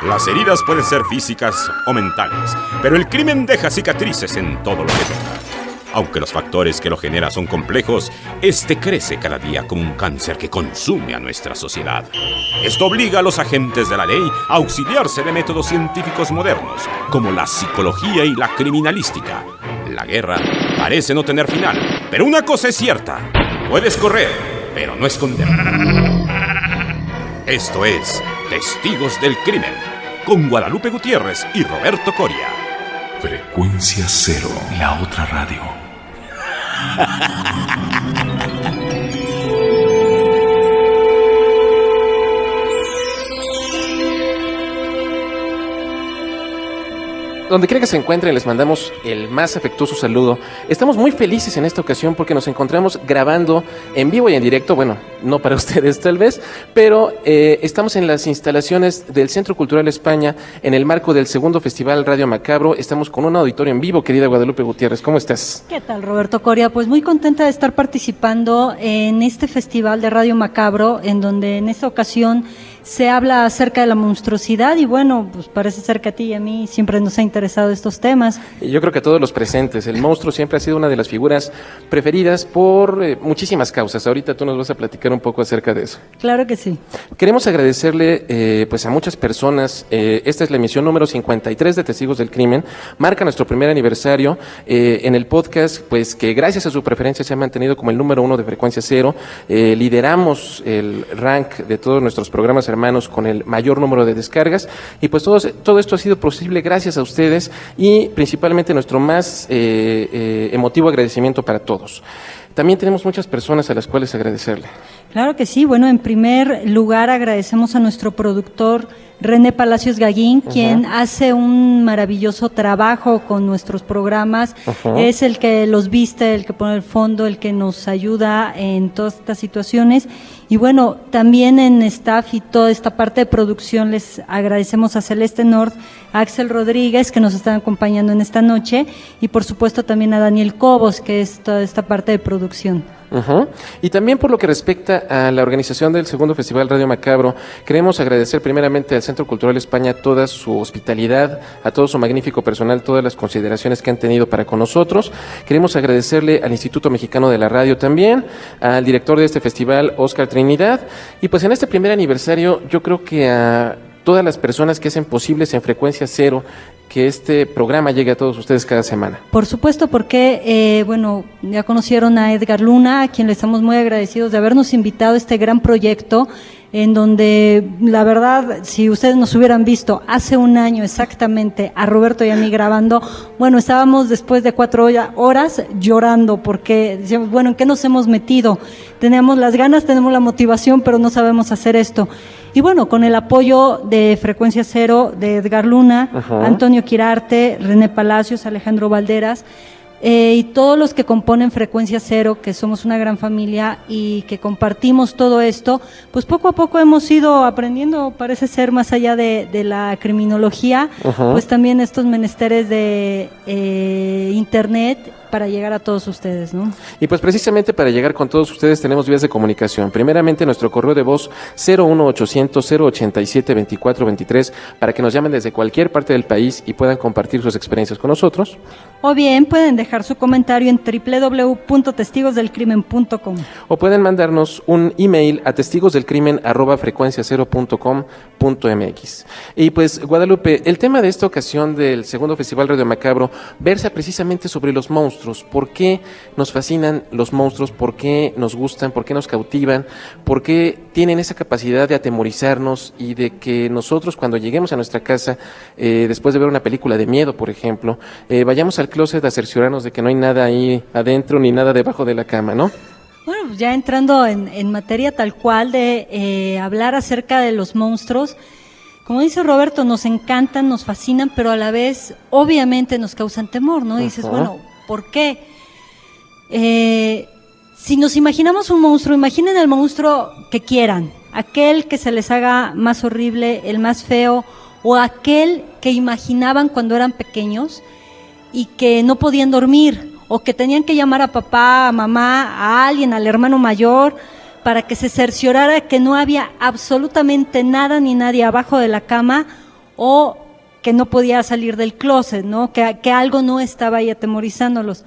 Las heridas pueden ser físicas o mentales, pero el crimen deja cicatrices en todo lo que toca. Aunque los factores que lo generan son complejos, este crece cada día como un cáncer que consume a nuestra sociedad. Esto obliga a los agentes de la ley a auxiliarse de métodos científicos modernos, como la psicología y la criminalística. La guerra parece no tener final, pero una cosa es cierta: puedes correr, pero no esconder. Esto es Testigos del Crimen, con Guadalupe Gutiérrez y Roberto Coria. Frecuencia Cero, la otra radio. Donde quiera que se encuentren, les mandamos el más afectuoso saludo. Estamos muy felices en esta ocasión porque nos encontramos grabando en vivo y en directo. Bueno, no para ustedes tal vez, pero estamos en las instalaciones del Centro Cultural España en el marco del segundo Festival Radio Macabro. Estamos con un auditorio en vivo, querida Guadalupe Gutiérrez. ¿Cómo estás? ¿Qué tal, Roberto Coria? Pues muy contenta de estar participando en este Festival de Radio Macabro, en donde en esta ocasión se habla acerca de la monstruosidad y bueno, pues parece ser que a ti y a mí siempre nos ha interesado estos temas. Y yo creo que a todos los presentes, el monstruo siempre ha sido una de las figuras preferidas por muchísimas causas. Ahorita tú nos vas a platicar un poco acerca de eso. Claro que sí. Queremos agradecerle pues a muchas personas. Esta es la emisión número 53 de Testigos del Crimen. Marca nuestro primer aniversario en el podcast, pues que gracias a su preferencia se ha mantenido como el número 1 de Frecuencia Cero. Lideramos el rank de todos nuestros programas hermanos con el mayor número de descargas y pues todo esto ha sido posible gracias a ustedes y principalmente nuestro más emotivo agradecimiento para todos. También tenemos muchas personas a las cuales agradecerle. Claro que sí. Bueno, en primer lugar agradecemos a nuestro productor René Palacios Gaguín, quien hace un maravilloso trabajo con nuestros programas. Es el que los viste, el que pone el fondo, el que nos ayuda en todas estas situaciones. Y bueno, también en staff y toda esta parte de producción les agradecemos a Celeste North, a Axel Rodríguez, que nos están acompañando en esta noche, y por supuesto también a Daniel Cobos, que es toda esta parte de producción. Y también por lo que respecta a la organización del segundo Festival Radio Macabro, queremos agradecer primeramente al Centro Cultural España toda su hospitalidad, a todo su magnífico personal, todas las consideraciones que han tenido para con nosotros. Queremos agradecerle al Instituto Mexicano de la Radio también, al director de este festival, Oscar Trinidad, y pues en este primer aniversario yo creo que a todas las personas que hacen posibles en Frecuencia Cero que este programa llegue a todos ustedes cada semana. Por supuesto, porque, bueno, ya conocieron a Edgar Luna, a quien le estamos muy agradecidos de habernos invitado a este gran proyecto, en donde, la verdad, si ustedes nos hubieran visto hace un año exactamente a Roberto y a mí grabando, bueno, estábamos después de 4 horas llorando, porque decíamos, bueno, ¿en qué nos hemos metido? Tenemos las ganas, tenemos la motivación, pero no sabemos hacer esto. Y bueno, con el apoyo de Frecuencia Cero, de Edgar Luna, Antonio Quirarte, René Palacios, Alejandro Valderas, y todos los que componen Frecuencia Cero, que somos una gran familia y que compartimos todo esto, pues poco a poco hemos ido aprendiendo, parece ser, más allá de la criminología, pues también estos menesteres de internet para llegar a todos ustedes, ¿no? Y pues precisamente para llegar con todos ustedes tenemos vías de comunicación. Primeramente nuestro correo de voz 01800-087-2423 para que nos llamen desde cualquier parte del país y puedan compartir sus experiencias con nosotros. O bien pueden dejar su comentario en www.testigosdelcrimen.com. O pueden mandarnos un email a testigosdelcrimen@frecuenciacero.com.mx. Y pues Guadalupe, el tema de esta ocasión del segundo Festival Radio Macabro versa precisamente sobre los monstruos. ¿Por qué nos fascinan los monstruos? ¿Por qué nos gustan? ¿Por qué nos cautivan? ¿Por qué tienen esa capacidad de atemorizarnos y de que nosotros cuando lleguemos a nuestra casa, después de ver una película de miedo, por ejemplo, vayamos al closet a cerciorarnos de que no hay nada ahí adentro ni nada debajo de la cama, ¿no? Bueno, ya entrando en materia tal cual de hablar acerca de los monstruos, como dice Roberto, nos encantan, nos fascinan, pero a la vez obviamente nos causan temor, ¿no? Dices, bueno, ¿por qué? Si nos imaginamos un monstruo, imaginen el monstruo que quieran, aquel que se les haga más horrible, el más feo, o aquel que imaginaban cuando eran pequeños y que no podían dormir, o que tenían que llamar a papá, a mamá, a alguien, al hermano mayor, para que se cerciorara que no había absolutamente nada ni nadie abajo de la cama, o que no podía salir del closet, ¿no? Que algo no estaba ahí atemorizándolos.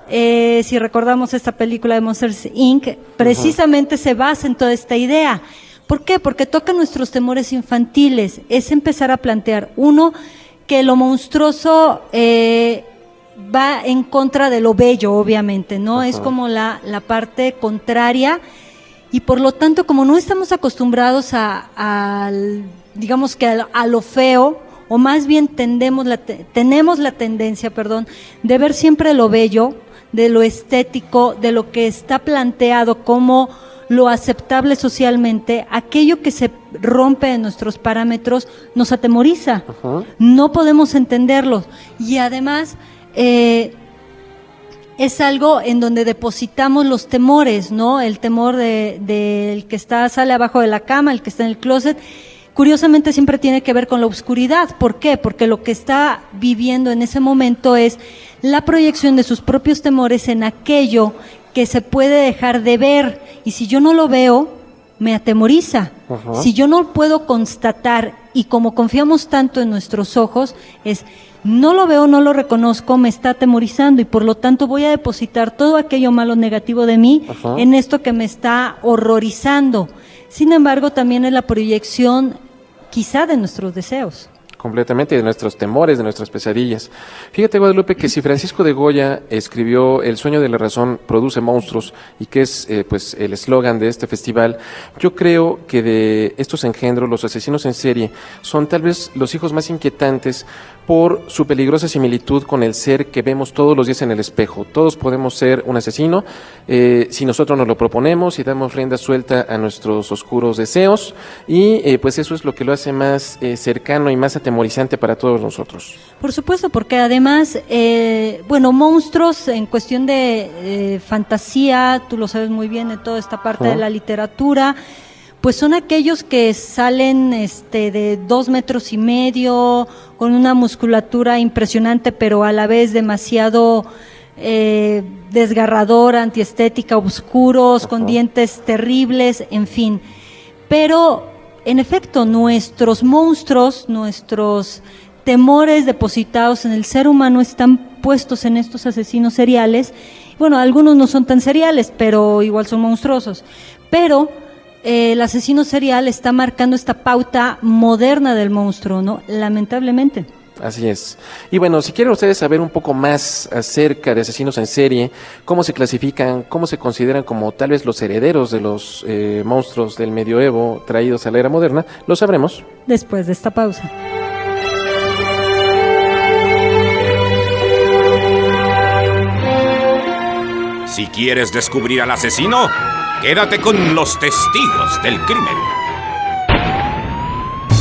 Si recordamos esta película de Monsters, Inc., precisamente se basa en toda esta idea. ¿Por qué? Porque toca nuestros temores infantiles. Es empezar a plantear, uno, que lo monstruoso va en contra de lo bello, obviamente, ¿no? Es como la parte contraria, y por lo tanto, como no estamos acostumbrados digamos que a lo feo, o más bien tenemos la tendencia, de ver siempre lo bello, de lo estético, de lo que está planteado como lo aceptable socialmente, aquello que se rompe en nuestros parámetros nos atemoriza. No podemos entenderlo, y además es algo en donde depositamos los temores, ¿no? El temor del que sale abajo de la cama, el que está en el closet. Curiosamente siempre tiene que ver con la oscuridad. ¿Por qué? Porque lo que está viviendo en ese momento es la proyección de sus propios temores en aquello que se puede dejar de ver, y si yo no lo veo, me atemoriza. Si yo no puedo constatar, y como confiamos tanto en nuestros ojos, no lo veo, no lo reconozco, me está atemorizando, y por lo tanto voy a depositar todo aquello malo, negativo de mí en esto que me está horrorizando. Sin embargo, también es la proyección quizá de nuestros deseos. Completamente, de nuestros temores, de nuestras pesadillas. Fíjate, Guadalupe, que si Francisco de Goya escribió El sueño de la razón produce monstruos, y que es pues el eslogan de este festival, yo creo que de estos engendros, los asesinos en serie, son tal vez los hijos más inquietantes por su peligrosa similitud con el ser que vemos todos los días en el espejo. Todos podemos ser un asesino si nosotros nos lo proponemos y damos rienda suelta a nuestros oscuros deseos, y pues eso es lo que lo hace más cercano y más atemorizante para todos nosotros. Por supuesto, porque además, monstruos en cuestión de fantasía, tú lo sabes muy bien, en toda esta parte de la literatura, pues son aquellos que salen de 2 metros y medio, con una musculatura impresionante, pero a la vez demasiado desgarradora, antiestética, oscuros, con dientes terribles, en fin. Pero, en efecto, nuestros monstruos, nuestros temores depositados en el ser humano están puestos en estos asesinos seriales. Bueno, algunos no son tan seriales, pero igual son monstruosos. Pero el asesino serial está marcando esta pauta moderna del monstruo, ¿no? Lamentablemente. Así es. Y bueno, si quieren ustedes saber un poco más acerca de asesinos en serie, cómo se clasifican, cómo se consideran como tal vez los herederos de los monstruos del medioevo traídos a la era moderna, lo sabremos después de esta pausa. Si quieres descubrir al asesino, quédate con los testigos del crimen.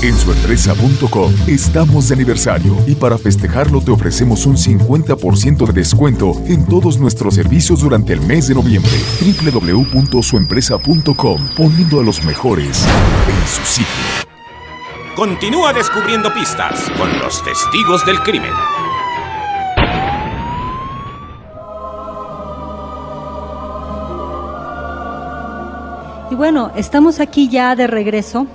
En suempresa.com estamos de aniversario, y para festejarlo te ofrecemos un 50% de descuento en todos nuestros servicios durante el mes de noviembre. www.suempresa.com, poniendo a los mejores en su sitio. Continúa descubriendo pistas con los testigos del crimen. Y bueno, estamos aquí ya de regreso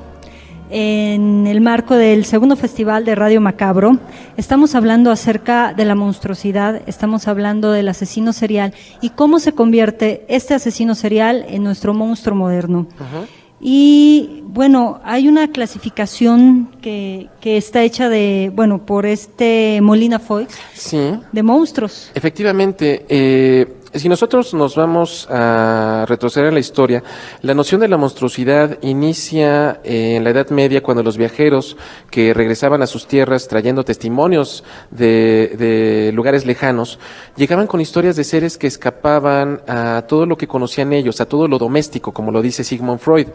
en el marco del segundo festival de Radio Macabro. Estamos hablando acerca de la monstruosidad, estamos hablando del asesino serial y cómo se convierte este asesino serial en nuestro monstruo moderno. Y bueno, hay una clasificación que está hecha por Molina Foix, sí, de monstruos. Efectivamente, si nosotros nos vamos a retroceder en la historia, la noción de la monstruosidad inicia en la Edad Media, cuando los viajeros que regresaban a sus tierras trayendo testimonios de lugares lejanos, llegaban con historias de seres que escapaban a todo lo que conocían ellos, a todo lo doméstico, como lo dice Sigmund Freud.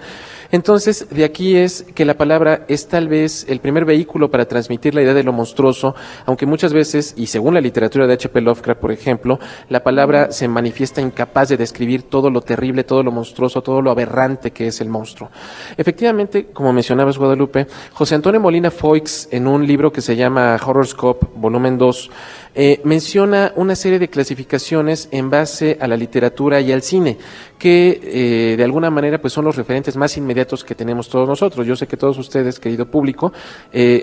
Entonces, de aquí es que la palabra es tal vez el primer vehículo para transmitir la idea de lo monstruoso, aunque muchas veces, y según la literatura de H.P. Lovecraft, por ejemplo, la palabra se manifiesta incapaz de describir todo lo terrible, todo lo monstruoso, todo lo aberrante que es el monstruo. Efectivamente, como mencionabas, Guadalupe, José Antonio Molina Foix, en un libro que se llama Horrorscope, volumen 2, menciona una serie de clasificaciones en base a la literatura y al cine, que de alguna manera pues son los referentes más inmediatos inmediatos que tenemos todos nosotros. Yo sé que todos ustedes, querido público,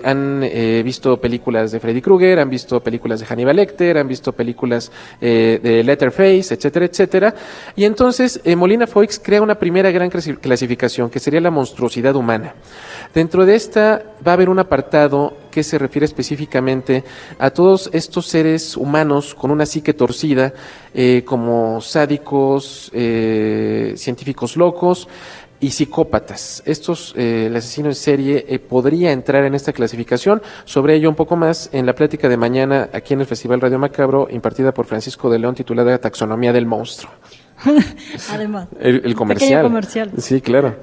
han visto películas de Freddy Krueger, han visto películas de Hannibal Lecter, han visto películas de Letterface, etcétera, etcétera. Y entonces Molina Foix crea una primera gran clasificación, que sería la monstruosidad humana. Dentro de esta va a haber un apartado que se refiere específicamente a todos estos seres humanos con una psique torcida, como sádicos, científicos locos y psicópatas. El asesino en serie podría entrar en esta clasificación. Sobre ello un poco más en la plática de mañana aquí en el Festival Radio Macabro, impartida por Francisco de León, titulada Taxonomía del Monstruo. Además. El comercial. Comercial. Sí, claro.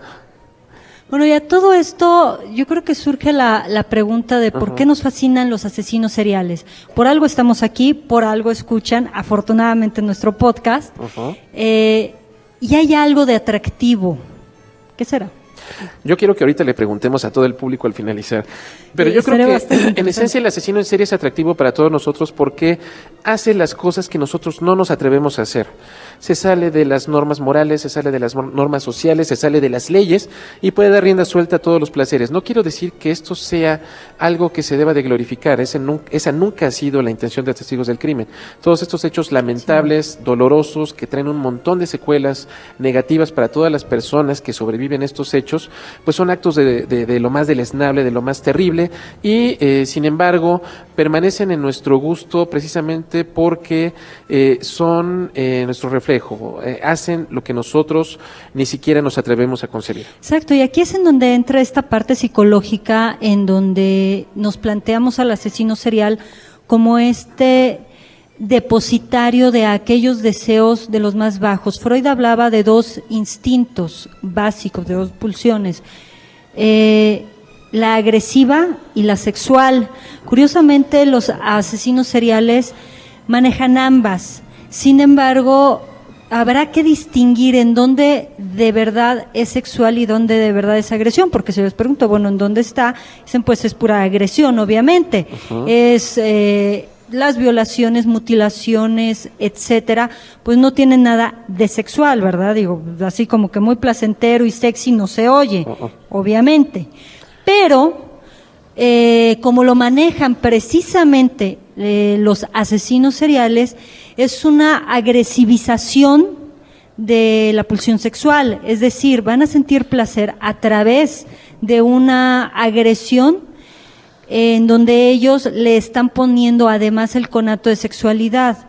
Bueno, y a todo esto, yo creo que surge la pregunta de por qué nos fascinan los asesinos seriales. Por algo estamos aquí, por algo escuchan, afortunadamente, nuestro podcast. Y hay algo de atractivo. ¿Qué será? Yo quiero que ahorita le preguntemos a todo el público al finalizar. Pero yo creo que en esencia el asesino en serie es atractivo para todos nosotros porque hace las cosas que nosotros no nos atrevemos a hacer. Se sale de las normas morales, se sale de las normas sociales, se sale de las leyes y puede dar rienda suelta a todos los placeres. No quiero decir que esto sea algo que se deba de glorificar. Esa nunca ha sido la intención de Testigos del Crimen. Todos estos hechos lamentables, dolorosos, que traen un montón de secuelas negativas para todas las personas que sobreviven a estos hechos, pues son actos de lo más deleznable, de lo más terrible y sin embargo permanecen en nuestro gusto precisamente porque son nuestro reflejo, hacen lo que nosotros ni siquiera nos atrevemos a concebir. Exacto, y aquí es en donde entra esta parte psicológica en donde nos planteamos al asesino serial como depositario de aquellos deseos de los más bajos. Freud hablaba de dos instintos básicos, de dos pulsiones, la agresiva y la sexual. Curiosamente, los asesinos seriales manejan ambas. Sin embargo, habrá que distinguir en dónde de verdad es sexual y dónde de verdad es agresión, porque si les pregunto, bueno, ¿en dónde está? Dicen, pues es pura agresión, obviamente. Es las violaciones, mutilaciones, etcétera, pues no tienen nada de sexual, ¿verdad? Digo, así como que muy placentero y sexy no se oye, obviamente. Pero, como lo manejan precisamente los asesinos seriales, es una agresivización de la pulsión sexual, es decir, van a sentir placer a través de una agresión en donde ellos le están poniendo además el conato de sexualidad.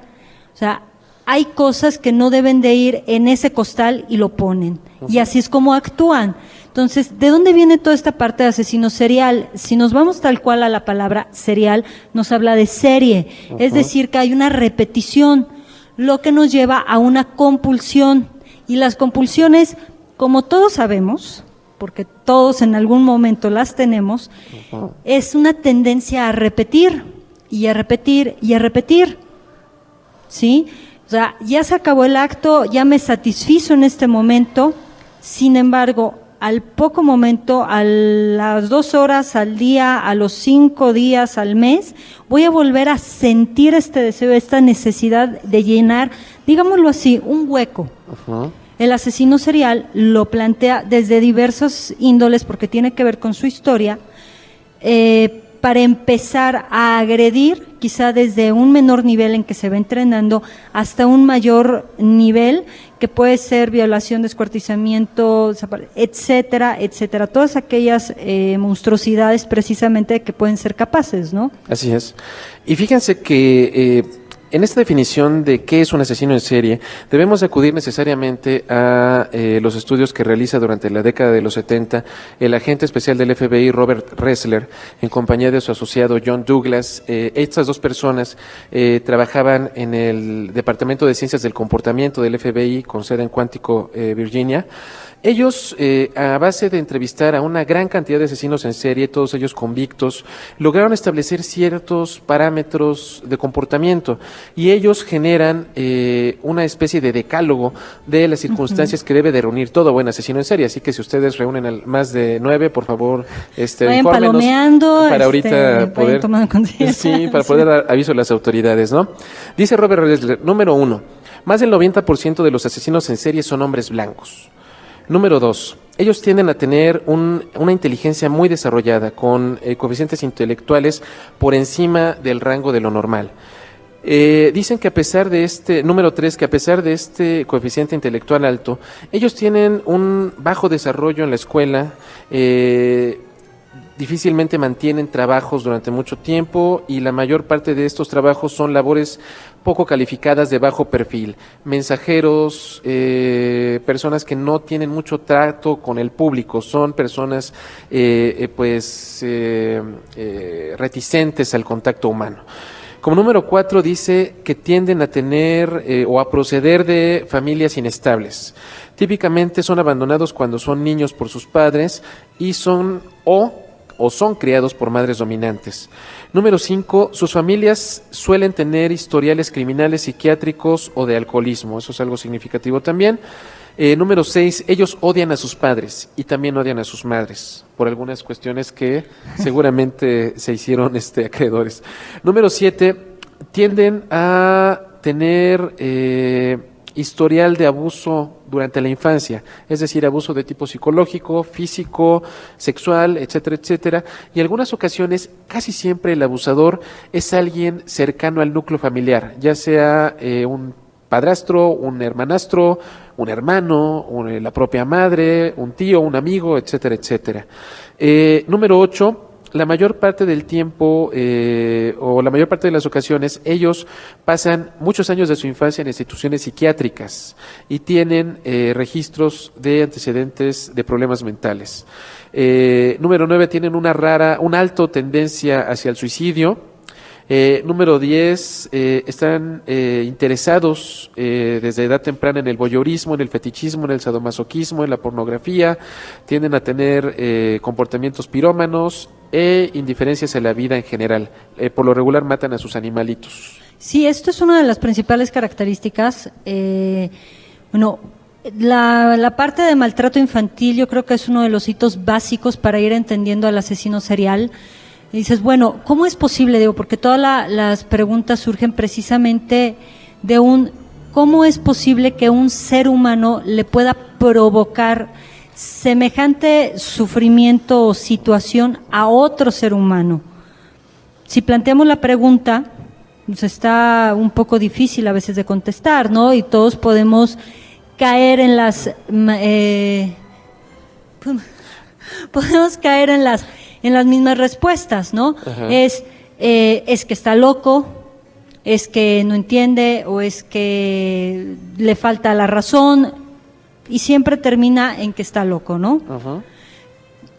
O sea, hay cosas que no deben de ir en ese costal y lo ponen. Y así es como actúan. Entonces, ¿de dónde viene toda esta parte de asesino serial? Si nos vamos tal cual a la palabra serial, nos habla de serie. Es decir, que hay una repetición, lo que nos lleva a una compulsión. Y las compulsiones, como todos sabemos, porque todos en algún momento las tenemos, es una tendencia a repetir, y a repetir, y a repetir. ¿Sí? O sea, ya se acabó el acto, ya me satisfizo en este momento, sin embargo, al poco momento, a las 2 horas al día, a los 5 días al mes, voy a volver a sentir este deseo, esta necesidad de llenar, digámoslo así, un hueco. El asesino serial lo plantea desde diversos índoles porque tiene que ver con su historia, para empezar a agredir, quizá desde un menor nivel en que se va entrenando hasta un mayor nivel que puede ser violación, descuartizamiento, etcétera, etcétera, todas aquellas monstruosidades precisamente que pueden ser capaces, ¿no? Así es. Y fíjense que en esta definición de qué es un asesino en serie, debemos acudir necesariamente a los estudios que realiza durante la década de los 70 el agente especial del FBI Robert Ressler, en compañía de su asociado John Douglas. Estas dos personas trabajaban en el Departamento de Ciencias del Comportamiento del FBI, con sede en Quantico, Virginia. Ellos, a base de entrevistar a una gran cantidad de asesinos en serie, todos ellos convictos, lograron establecer ciertos parámetros de comportamiento y ellos generan una especie de decálogo de las circunstancias que debe de reunir todo buen asesino en serie. Así que si ustedes reúnen más de 9, por favor, vayan infórmenos palomeando, para ahorita poder, sí, para poder dar aviso a las autoridades, ¿no? Dice Robert Ressler, número 1, más del 90% de los asesinos en serie son hombres blancos. Número 2, ellos tienden a tener una inteligencia muy desarrollada, con coeficientes intelectuales por encima del rango de lo normal. Dicen que a pesar de número 3, que a pesar de este coeficiente intelectual alto, ellos tienen un bajo desarrollo en la escuela, difícilmente mantienen trabajos durante mucho tiempo y la mayor parte de estos trabajos son labores poco calificadas de bajo perfil, mensajeros, personas que no tienen mucho trato con el público, son personas reticentes al contacto humano. Como número 4 dice que tienden a tener o a proceder de familias inestables. Típicamente son abandonados cuando son niños por sus padres y son criados por madres dominantes. Número 5, sus familias suelen tener historiales criminales, psiquiátricos o de alcoholismo. Eso es algo significativo también. Número 6, ellos odian a sus padres y también odian a sus madres por algunas cuestiones que seguramente se hicieron acreedores. Número 7, tienden a tener historial de abuso durante la infancia, es decir, abuso de tipo psicológico, físico, sexual, etcétera, etcétera. Y en algunas ocasiones, casi siempre el abusador es alguien cercano al núcleo familiar, ya sea un padrastro, un hermanastro, un hermano, la propia madre, un tío, un amigo, etcétera, etcétera. Número 8, la mayor parte del tiempo o la mayor parte de las ocasiones, ellos pasan muchos años de su infancia en instituciones psiquiátricas y tienen registros de antecedentes de problemas mentales. Número 9, tienen una alta tendencia hacia el suicidio. Número 10, están interesados desde edad temprana en el voyeurismo, en el fetichismo, en el sadomasoquismo, en la pornografía, tienden a tener comportamientos pirómanos e indiferencias a la vida en general. Por lo regular matan a sus animalitos. Sí, esto es una de las principales características. La parte de maltrato infantil yo creo que es uno de los hitos básicos para ir entendiendo al asesino serial. Y dices, bueno, ¿cómo es posible? Digo, porque todas las preguntas surgen precisamente de ¿cómo es posible que un ser humano le pueda provocar semejante sufrimiento o situación a otro ser humano? Si planteamos la pregunta, pues está un poco difícil a veces de contestar, ¿no? Y todos podemos caer en las mismas respuestas, ¿no? Es que está loco, es que no entiende o es que le falta la razón y siempre termina en que está loco, ¿no? Uh-huh.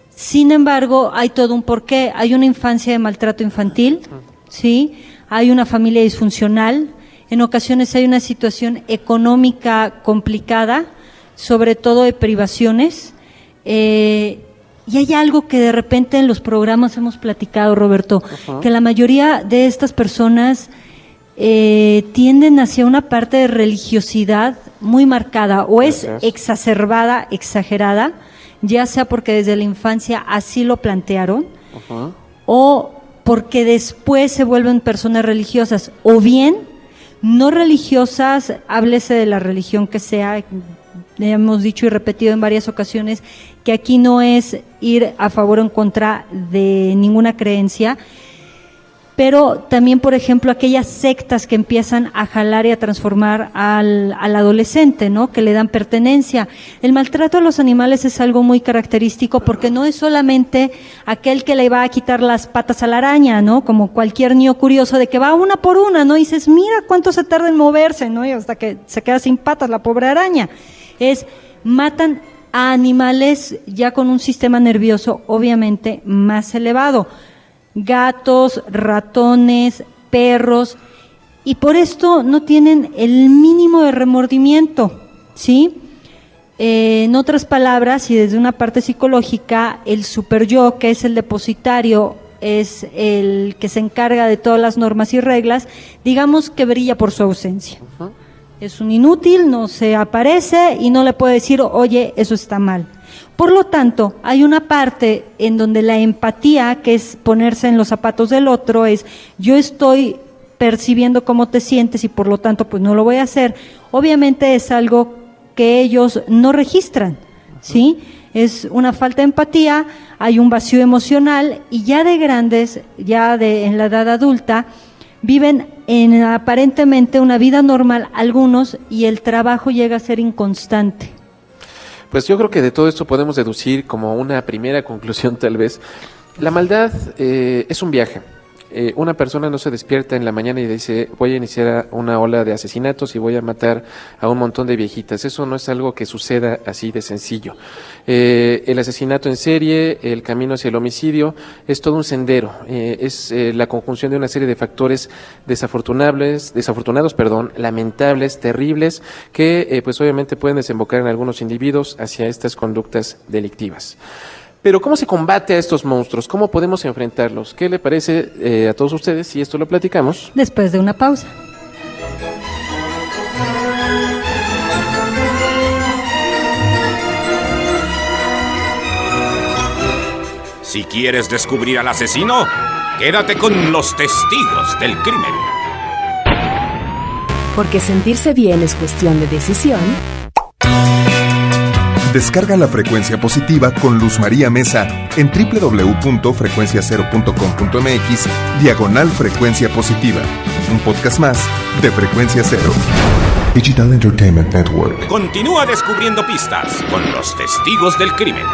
Sin embargo, hay todo un porqué. Hay una infancia de maltrato infantil, ¿sí? Hay una familia disfuncional, en ocasiones hay una situación económica complicada, sobre todo de privaciones, y hay algo que de repente en los programas hemos platicado, Roberto, uh-huh, que la mayoría de estas personas tienden hacia una parte de religiosidad muy marcada, o es exacerbada, exagerada, ya sea porque desde la infancia así lo plantearon, uh-huh, o porque después se vuelven personas religiosas, o bien no religiosas, háblese de la religión que sea. Hemos dicho y repetido en varias ocasiones que aquí no es ir a favor o en contra de ninguna creencia, pero también, por ejemplo, aquellas sectas que empiezan a jalar y a transformar al adolescente, ¿no? Que le dan pertenencia. El maltrato a los animales es algo muy característico porque no es solamente aquel que le va a quitar las patas a la araña, ¿no? Como cualquier niño curioso de que va una por una, ¿no? Y dices, mira cuánto se tarda en moverse, ¿no? Y hasta que se queda sin patas la pobre araña. Matan a animales ya con un sistema nervioso obviamente más elevado, gatos, ratones, perros, y por esto no tienen el mínimo de remordimiento, ¿sí? En otras palabras, y desde una parte psicológica, el superyo, que es el depositario, es el que se encarga de todas las normas y reglas, digamos que brilla por su ausencia. Uh-huh. Es un inútil, no se aparece y no le puede decir, oye, eso está mal. Por lo tanto, hay una parte en donde la empatía, que es ponerse en los zapatos del otro, es yo estoy percibiendo cómo te sientes y por lo tanto pues no lo voy a hacer. Obviamente es algo que ellos no registran, ¿sí? es una falta de empatía, hay un vacío emocional y ya de grandes, en la edad adulta, viven en aparentemente una vida normal algunos y el trabajo llega a ser inconstante. Pues yo creo que de todo esto podemos deducir como una primera conclusión tal vez. La maldad es un viaje. Una persona no se despierta en la mañana y dice voy a iniciar una ola de asesinatos y voy a matar a un montón de viejitas. Eso no es algo que suceda así de sencillo. El asesinato en serie, el camino hacia el homicidio, es todo un sendero. Es la conjunción de una serie de factores desafortunados, lamentables, terribles, que pues obviamente pueden desembocar en algunos individuos hacia estas conductas delictivas. Pero ¿cómo se combate a estos monstruos? ¿Cómo podemos enfrentarlos? ¿Qué le parece a todos ustedes si esto lo platicamos? Después de una pausa. Si quieres descubrir al asesino, quédate con los testigos del crimen. Porque sentirse bien es cuestión de decisión. Descarga la Frecuencia Positiva con Luz María Mesa en www.frecuenciacero.com.mx/Frecuencia Positiva. Un podcast más de Frecuencia Cero. Digital Entertainment Network. Continúa descubriendo pistas con los testigos del crimen.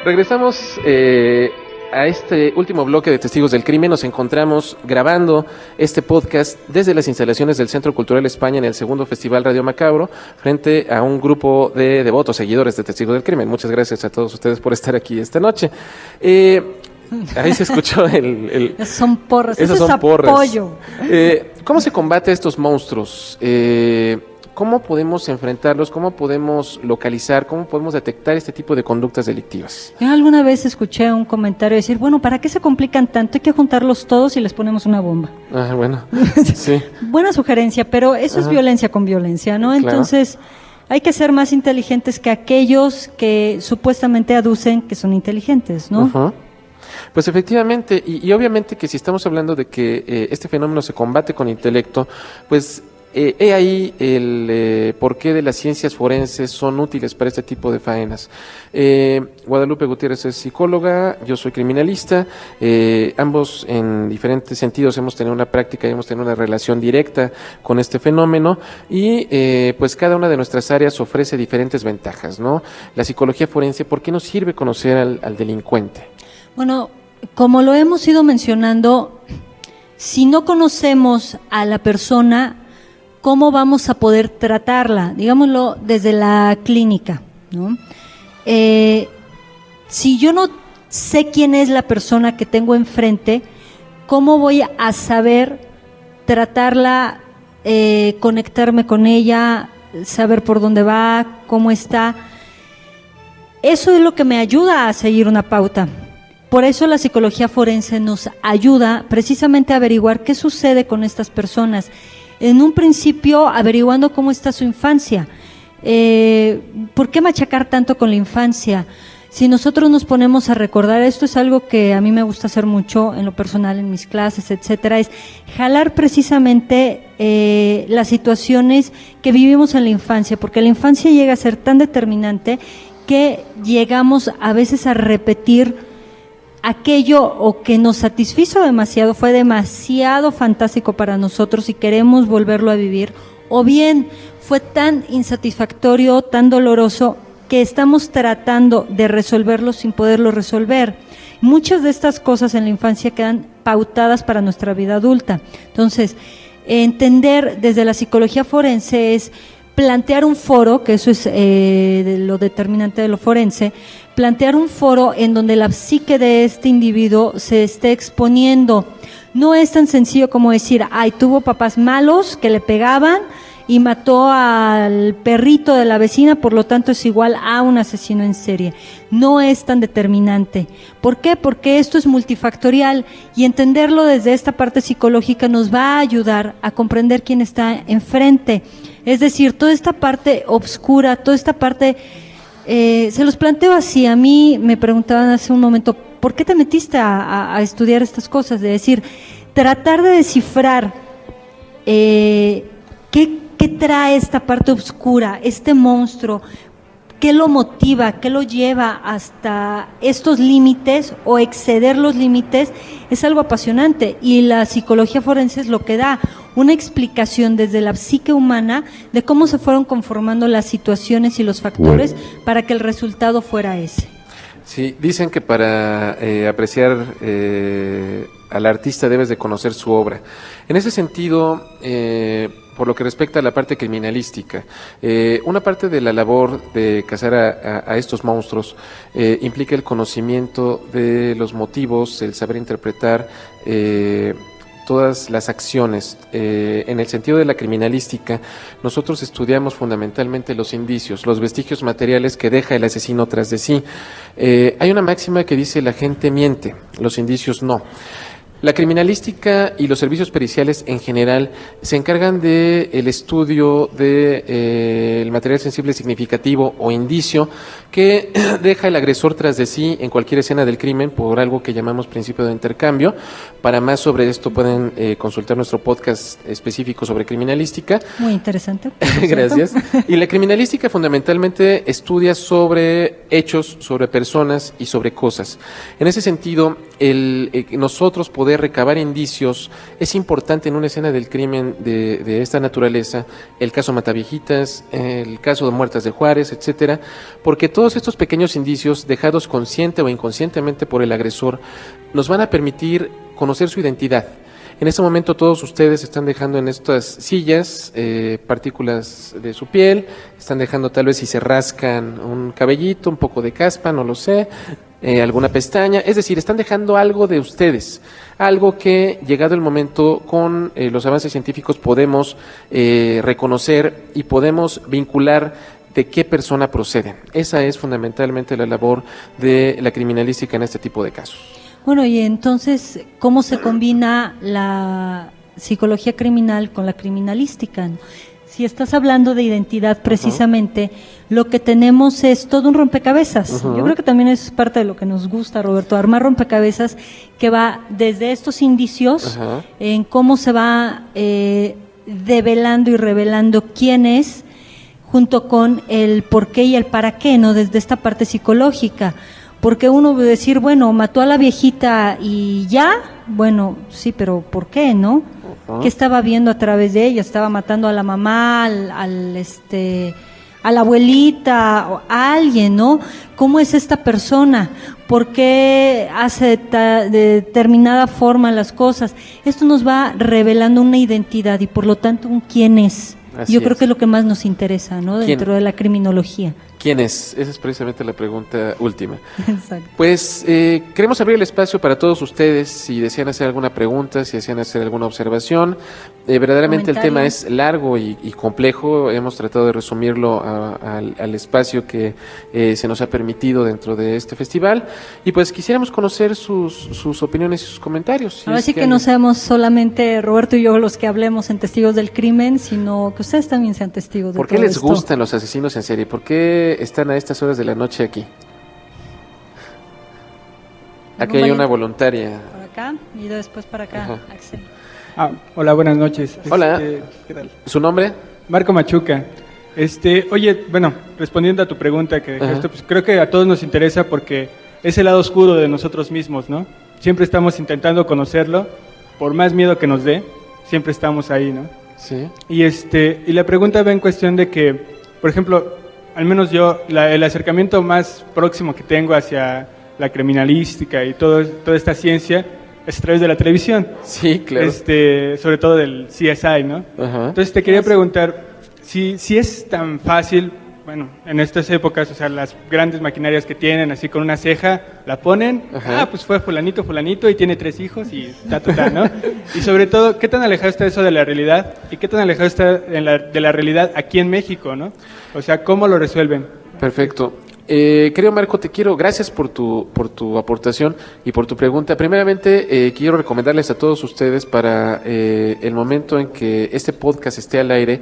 Regresamos a este último bloque de Testigos del Crimen. Nos encontramos grabando este podcast desde las instalaciones del Centro Cultural España en el segundo Festival Radio Macabro, frente a un grupo de devotos, seguidores de Testigos del Crimen. Muchas gracias a todos ustedes por estar aquí esta noche. Ahí se escuchó Esos son porras, esos eso son es porras. apoyo. ¿Cómo se combate a estos monstruos? ¿Cómo podemos enfrentarlos? ¿Cómo podemos localizar? ¿Cómo podemos detectar este tipo de conductas delictivas? Yo alguna vez escuché un comentario decir, bueno, ¿para qué se complican tanto? Hay que juntarlos todos y les ponemos una bomba. Ah, bueno, sí. Buena sugerencia, pero eso es violencia con violencia, ¿no? Claro. Entonces, hay que ser más inteligentes que aquellos que supuestamente aducen que son inteligentes, ¿no? Ujú. Pues efectivamente, y obviamente que si estamos hablando de que este fenómeno se combate con intelecto, pues he ahí el porqué de las ciencias forenses son útiles para este tipo de faenas. Guadalupe Gutiérrez es psicóloga, yo soy criminalista, ambos en diferentes sentidos hemos tenido una práctica y hemos tenido una relación directa con este fenómeno y pues cada una de nuestras áreas ofrece diferentes ventajas, ¿no? La psicología forense, ¿por qué nos sirve conocer al delincuente? Bueno, como lo hemos ido mencionando, si no conocemos a la persona, ¿cómo vamos a poder tratarla? Digámoslo desde la clínica, ¿no? Si yo no sé quién es la persona que tengo enfrente, ¿cómo voy a saber tratarla, conectarme con ella, saber por dónde va, cómo está? Eso es lo que me ayuda a seguir una pauta. Por eso la psicología forense nos ayuda precisamente a averiguar qué sucede con estas personas. En un principio, averiguando cómo está su infancia. ¿Por qué machacar tanto con la infancia? Si nosotros nos ponemos a recordar, esto es algo que a mí me gusta hacer mucho en lo personal, en mis clases, etcétera, es jalar precisamente las situaciones que vivimos en la infancia, porque la infancia llega a ser tan determinante que llegamos a veces a repetir aquello o que nos satisfizo demasiado, fue demasiado fantástico para nosotros y queremos volverlo a vivir, o bien fue tan insatisfactorio, tan doloroso, que estamos tratando de resolverlo sin poderlo resolver. Muchas de estas cosas en la infancia quedan pautadas para nuestra vida adulta. Entonces, entender desde la psicología forense es plantear un foro, que eso es lo determinante de lo forense, plantear un foro en donde la psique de este individuo se esté exponiendo. No es tan sencillo como decir, ay, tuvo papás malos que le pegaban y mató al perrito de la vecina, por lo tanto es igual a un asesino en serie. No es tan determinante. ¿Por qué? Porque esto es multifactorial y entenderlo desde esta parte psicológica nos va a ayudar a comprender quién está enfrente. Es decir, toda esta parte oscura, toda esta parte, se los planteo así. A mí me preguntaban hace un momento, ¿por qué te metiste a estudiar estas cosas? De decir, tratar de descifrar qué trae esta parte oscura, este monstruo, qué lo motiva, qué lo lleva hasta estos límites o exceder los límites, es algo apasionante. Y la psicología forense es lo que da una explicación desde la psique humana de cómo se fueron conformando las situaciones y los factores para que el resultado fuera ese. Sí, dicen que para apreciar al artista debes de conocer su obra. En ese sentido, por lo que respecta a la parte criminalística, una parte de la labor de cazar a estos monstruos implica el conocimiento de los motivos, el saber interpretar todas las acciones. En el sentido de la criminalística, nosotros estudiamos fundamentalmente los indicios, los vestigios materiales que deja el asesino tras de sí. Hay una máxima que dice: la gente miente, los indicios no. La criminalística y los servicios periciales en general se encargan de el estudio de el material sensible significativo o indicio que deja el agresor tras de sí en cualquier escena del crimen por algo que llamamos principio de intercambio. Para más sobre esto pueden consultar nuestro podcast específico sobre criminalística. Muy interesante. Gracias. Y la criminalística fundamentalmente estudia sobre hechos, sobre personas y sobre cosas. En ese sentido, nosotros poder recabar indicios es importante en una escena del crimen de esta naturaleza, el caso Mataviejitas, el caso de Muertas de Juárez, etcétera, porque todos estos pequeños indicios dejados consciente o inconscientemente por el agresor nos van a permitir conocer su identidad. En este momento todos ustedes están dejando en estas sillas partículas de su piel, están dejando tal vez si se rascan un cabellito, un poco de caspa, no lo sé, alguna pestaña, es decir, están dejando algo de ustedes, algo que llegado el momento con los avances científicos podemos reconocer y podemos vincular de qué persona proceden. Esa es fundamentalmente la labor de la criminalística en este tipo de casos. Bueno, y entonces, ¿cómo se combina la psicología criminal con la criminalística? Si estás hablando de identidad precisamente, lo que tenemos es todo un rompecabezas. Yo creo que también es parte de lo que nos gusta, Roberto, armar rompecabezas que va desde estos indicios, en cómo se va develando y revelando quién es, junto con el por qué y el para qué, ¿no? Desde esta parte psicológica. Porque uno va a decir, bueno, mató a la viejita y ya, bueno, sí, pero ¿por qué, no? ¿Qué estaba viendo a través de ella? Estaba matando a la mamá, a la abuelita, a alguien, ¿no? ¿Cómo es esta persona? ¿Por qué hace de determinada forma las cosas? Esto nos va revelando una identidad y por lo tanto un quién es. Yo creo que es lo que más nos interesa, ¿no? Dentro de la criminología. ¿Quién es? Esa es precisamente la pregunta última. Exacto. Pues queremos abrir el espacio para todos ustedes, si desean hacer alguna pregunta, si desean hacer alguna observación. Verdaderamente el tema es largo y complejo. Hemos tratado de resumirlo al espacio que se nos ha permitido dentro de este festival. Y pues quisiéramos conocer sus opiniones y sus comentarios. Ahora sí que no seamos solamente Roberto y yo los que hablemos en Testigos del Crimen, sino que ustedes también sean testigos de todo esto. ¿Por qué les gustan los asesinos en serie? ¿Por qué están a estas horas de la noche aquí? Aquí hay una voluntaria. Por acá y después para acá, Axel. Hola, buenas noches. Hola. ¿Qué tal? ¿Su nombre? Marco Machuca. Oye, bueno, respondiendo a tu pregunta que dejaste, pues creo que a todos nos interesa porque es el lado oscuro de nosotros mismos, ¿no? Siempre estamos intentando conocerlo, por más miedo que nos dé, siempre estamos ahí, ¿no? Sí. Y la pregunta va en cuestión de que, por ejemplo, al menos yo, el acercamiento más próximo que tengo hacia la criminalística y toda esta ciencia es a través de la televisión. Sí, claro. Sobre todo del CSI, ¿no? Entonces te quería preguntar si es tan fácil, bueno, en estas épocas, o sea, las grandes maquinarias que tienen, así con una ceja, la ponen, pues fue fulanito y tiene 3 hijos y ¿no? Y sobre todo, ¿qué tan alejado está eso de la realidad? ¿Y qué tan alejado está de la realidad aquí en México, no? O sea, ¿cómo lo resuelven? Perfecto. Querido Marco, gracias por tu aportación y por tu pregunta. Primeramente, quiero recomendarles a todos ustedes para el momento en que este podcast esté al aire,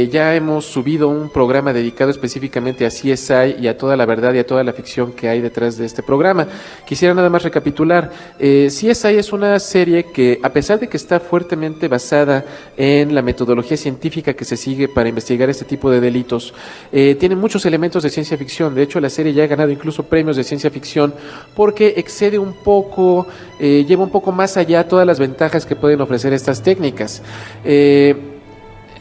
ya hemos subido un programa dedicado específicamente a CSI y a toda la verdad y a toda la ficción que hay detrás de este programa. Quisiera nada más recapitular. CSI es una serie que, a pesar de que está fuertemente basada en la metodología científica que se sigue para investigar este tipo de delitos, tiene muchos elementos de ciencia ficción. De hecho, la serie ya ha ganado incluso premios de ciencia ficción porque excede un poco, lleva un poco más allá todas las ventajas que pueden ofrecer estas técnicas.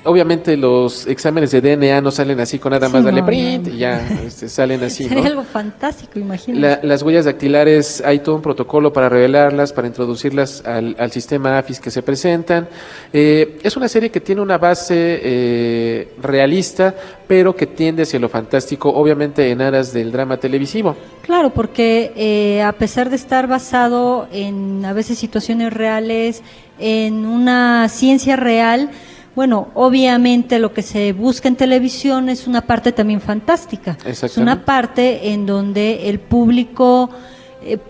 Obviamente los exámenes de DNA no salen así con nada más darle print y ya salen así, ¿no? Sería algo fantástico, imagínate. Las huellas dactilares, hay todo un protocolo para revelarlas, para introducirlas al sistema AFIS que se presentan. Es una serie que tiene una base realista, pero que tiende hacia lo fantástico, obviamente en aras del drama televisivo. Claro, porque a pesar de estar basado en a veces situaciones reales, en una ciencia real, bueno, obviamente lo que se busca en televisión es una parte también fantástica. Es una parte en donde el público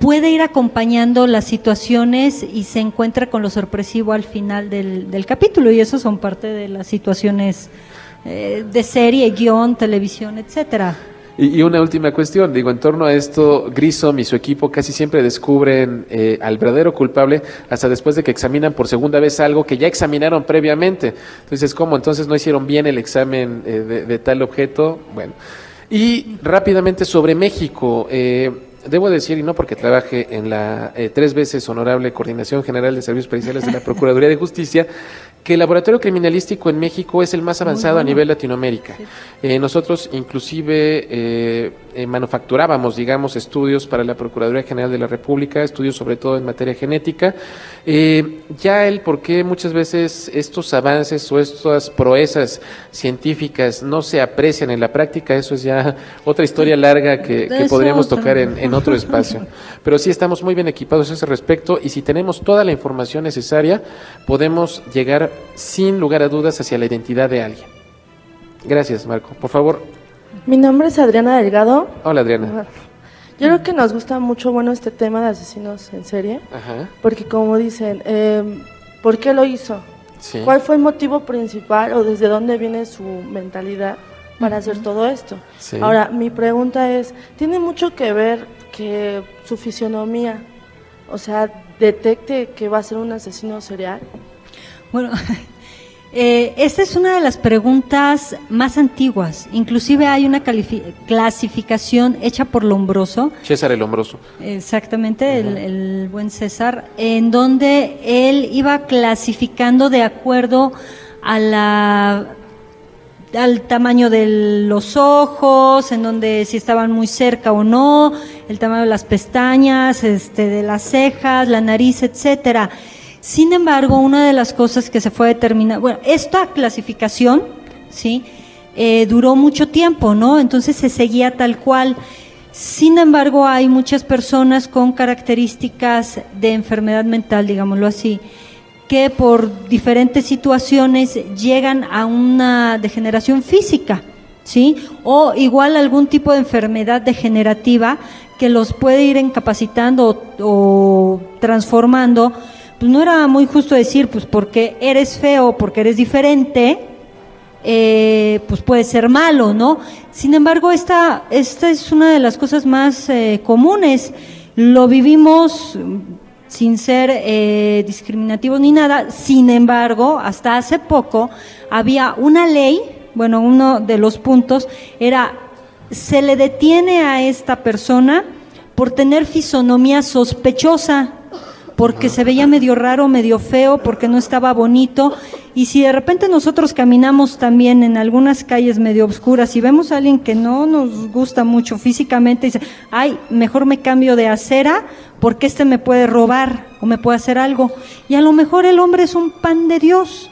puede ir acompañando las situaciones y se encuentra con lo sorpresivo al final del capítulo, y eso son parte de las situaciones de serie, guión, televisión, etcétera. Y una última cuestión, en torno a esto, Grissom y su equipo casi siempre descubren al verdadero culpable hasta después de que examinan por segunda vez algo que ya examinaron previamente. Entonces, ¿cómo? Entonces no hicieron bien el examen de tal objeto. Bueno, y rápidamente sobre México. Debo decir, y no porque trabaje en la 3 veces honorable Coordinación General de Servicios Periciales de la Procuraduría de Justicia, que el laboratorio criminalístico en México es el más avanzado a nivel Latinoamérica. Sí. Nosotros inclusive manufacturábamos, digamos, estudios para la Procuraduría General de la República, estudios sobre todo en materia genética. Ya el por qué muchas veces estos avances o estas proezas científicas no se aprecian en la práctica, eso es ya otra historia larga que podríamos tocar en otro espacio. Pero sí estamos muy bien equipados a ese respecto, y si tenemos toda la información necesaria, podemos llegar sin lugar a dudas hacia la identidad de alguien. Gracias, Marco. Por favor. Mi nombre es Adriana Delgado. Hola, Adriana. Yo creo que nos gusta mucho, este tema de asesinos en serie. Ajá. Porque como dicen, ¿por qué lo hizo? Sí. ¿Cuál fue el motivo principal o desde dónde viene su mentalidad para hacer todo esto? Sí. Ahora, mi pregunta es, ¿tiene mucho que ver que su fisionomía, o sea, detecte que va a ser un asesino serial? Bueno, esta es una de las preguntas más antiguas. Inclusive hay una clasificación hecha por Lombroso. César el Lombroso. Exactamente, el buen César, en donde él iba clasificando de acuerdo a al tamaño de los ojos, en donde si estaban muy cerca o no, el tamaño de las pestañas, de las cejas, la nariz, etcétera. Sin embargo, una de las cosas que se fue determinando, bueno, esta clasificación, sí, duró mucho tiempo, ¿no? Entonces se seguía tal cual. Sin embargo, hay muchas personas con características de enfermedad mental, digámoslo así, que por diferentes situaciones llegan a una degeneración física, ¿sí? O igual algún tipo de enfermedad degenerativa que los puede ir incapacitando o transformando. Pues no era muy justo decir, pues porque eres feo, porque eres diferente, pues puede ser malo, ¿no? Sin embargo, esta es una de las cosas más comunes. Lo vivimos sin ser discriminativos ni nada. Sin embargo, hasta hace poco había una ley, bueno, uno de los puntos era, se le detiene a esta persona por tener fisonomía sospechosa, porque se veía medio raro, medio feo, porque no estaba bonito. Y si de repente nosotros caminamos también en algunas calles medio oscuras y vemos a alguien que no nos gusta mucho físicamente, dice, ay, mejor me cambio de acera porque me puede robar o me puede hacer algo. Y a lo mejor el hombre es un pan de Dios.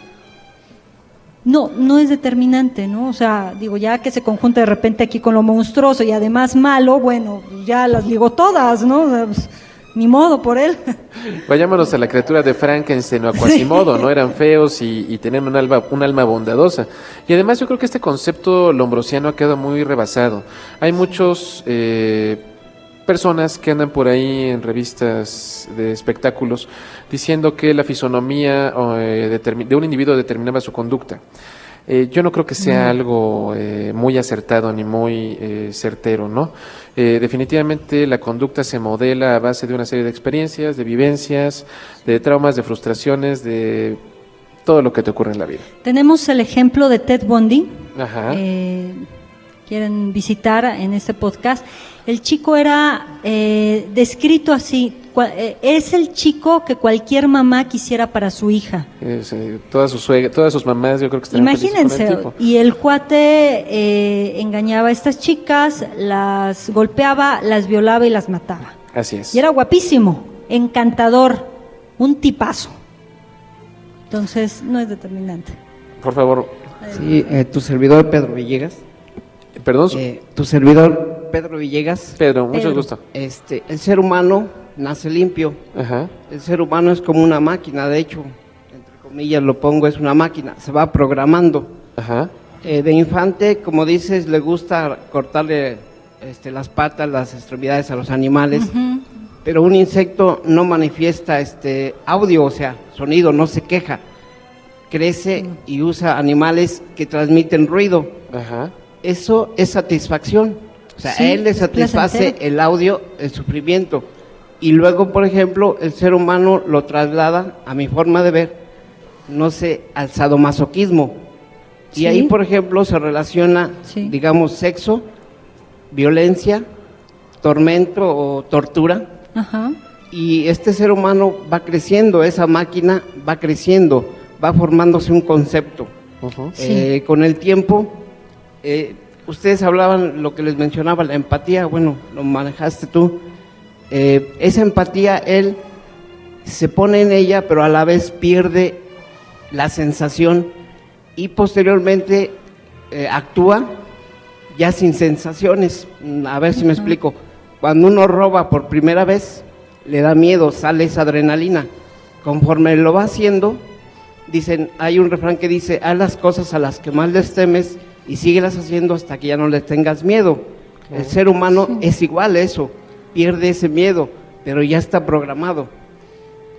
No es determinante, ¿no? O sea, digo, ya que se conjunta de repente aquí con lo monstruoso y además malo, bueno, ya las digo todas, ¿no? O sea, pues, ni modo por él. Vayámonos a la criatura de Frankenstein o a Quasimodo, ¿no? Eran feos y tenían un alma bondadosa. Y además yo creo que este concepto lombrosiano ha quedado muy rebasado. Hay muchos personas que andan por ahí en revistas de espectáculos diciendo que la fisonomía de un individuo determinaba su conducta. Yo no creo que sea algo muy acertado ni muy certero, ¿no? Definitivamente la conducta se modela a base de una serie de experiencias, de vivencias, de traumas, de frustraciones, de todo lo que te ocurre en la vida. Tenemos el ejemplo de Ted Bundy. Ajá. Quieren visitar en este podcast. El chico era descrito así, es el chico que cualquier mamá quisiera para su hija. Todas sus mamás yo creo que están Imagínense, felices con el tipo. Y el cuate engañaba a estas chicas, las golpeaba, las violaba y las mataba. Así es. Y era guapísimo, encantador, un tipazo. Entonces, no es determinante. Por favor. Sí, tu servidor Pedro Villegas. Perdón. Tu servidor Pedro Villegas. Pedro, mucho gusto. El ser humano nace limpio. Ajá. El ser humano es como una máquina, de hecho, entre comillas lo pongo, es una máquina, se va programando. Ajá. De infante, como dices, le gusta cortarle las patas, las extremidades a los animales, pero un insecto no manifiesta audio, o sea, sonido, no se queja. Crece y usa animales que transmiten ruido. Ajá. Eso es satisfacción. O sea, a él le satisface el audio, el sufrimiento. Y luego, por ejemplo, el ser humano lo traslada, a mi forma de ver, no sé, al sadomasoquismo. Y ahí, por ejemplo, se relaciona, digamos, sexo, violencia, tormento o tortura. Ajá. Y este ser humano va creciendo, esa máquina va creciendo, va formándose un concepto. Con el tiempo, ustedes hablaban, lo que les mencionaba, la empatía, bueno, lo manejaste tú. Esa empatía, él se pone en ella, pero a la vez pierde la sensación y posteriormente actúa ya sin sensaciones. A ver si me explico. Cuando uno roba por primera vez, le da miedo, sale esa adrenalina. Conforme lo va haciendo, dicen, hay un refrán que dice, haz las cosas a las que más les temes y síguelas haciendo hasta que ya no les tengas miedo. El ser humano es igual a eso, pierde ese miedo, pero ya está programado.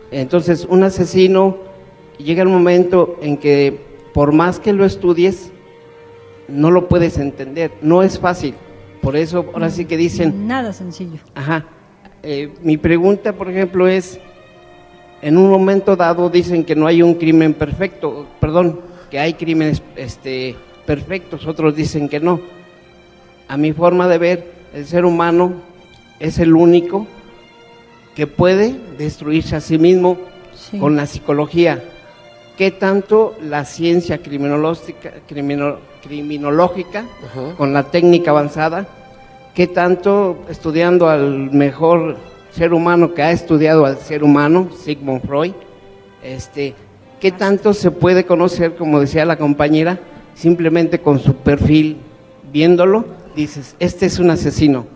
Entonces, un asesino llega el momento en que por más que lo estudies, no lo puedes entender, no es fácil. Por eso, ahora sí que dicen... Nada sencillo. Ajá. Mi pregunta, por ejemplo, es, en un momento dado dicen que no hay un crimen perfecto, perdón, que hay crímenes perfectos, otros dicen que no. A mi forma de ver, el ser humano es el único que puede destruirse a sí mismo con la psicología. ¿Qué tanto la ciencia criminológica con la técnica avanzada? ¿Qué tanto estudiando al mejor ser humano que ha estudiado al ser humano, Sigmund Freud? ¿Qué tanto se puede conocer, como decía la compañera, simplemente con su perfil, viéndolo, dices, este es un asesino?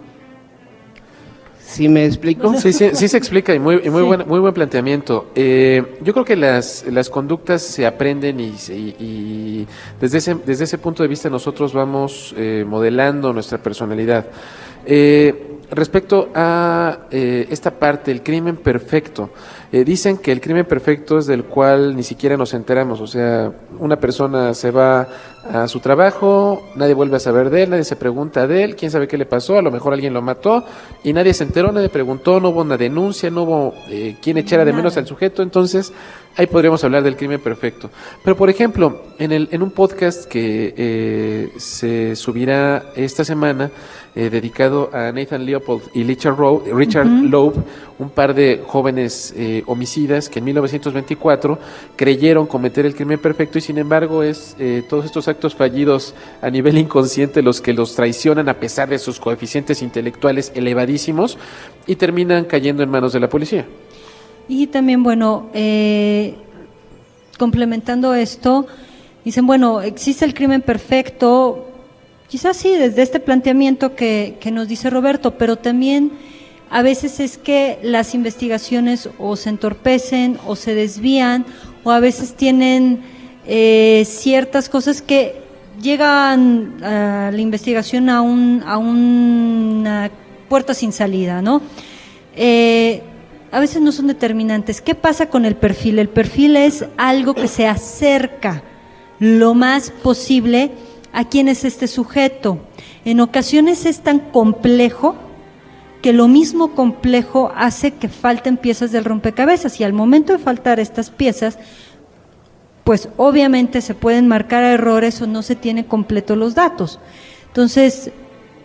¿Sí me explico? Sí se explica y muy buen planteamiento. Yo creo que las conductas se aprenden y desde ese punto de vista nosotros vamos modelando nuestra personalidad. Respecto a esta parte, el crimen perfecto, dicen que el crimen perfecto es del cual ni siquiera nos enteramos, o sea, una persona se va a su trabajo, nadie vuelve a saber de él, nadie se pregunta de él, quién sabe qué le pasó, a lo mejor alguien lo mató y nadie se enteró, nadie preguntó, no hubo una denuncia, no hubo quien echara de menos al sujeto, entonces ahí podríamos hablar del crimen perfecto. Pero por ejemplo, en un podcast que se subirá esta semana, dedicado a Nathan Leopold y Richard Loeb, un par de jóvenes homicidas que en 1924 creyeron cometer el crimen perfecto y sin embargo es todos estos actos fallidos a nivel inconsciente los que los traicionan a pesar de sus coeficientes intelectuales elevadísimos y terminan cayendo en manos de la policía. Y también, bueno, complementando esto, dicen, bueno, existe el crimen perfecto, quizás sí, desde este planteamiento que nos dice Roberto, pero también a veces es que las investigaciones o se entorpecen o se desvían, o a veces tienen ciertas cosas que llegan a la investigación a una puerta sin salida, ¿no? A veces no son determinantes. ¿Qué pasa con el perfil? El perfil es algo que se acerca lo más posible a quién es este sujeto. En ocasiones es tan complejo que lo mismo complejo hace que falten piezas del rompecabezas, y al momento de faltar estas piezas, pues obviamente se pueden marcar errores o no se tienen completos los datos. Entonces,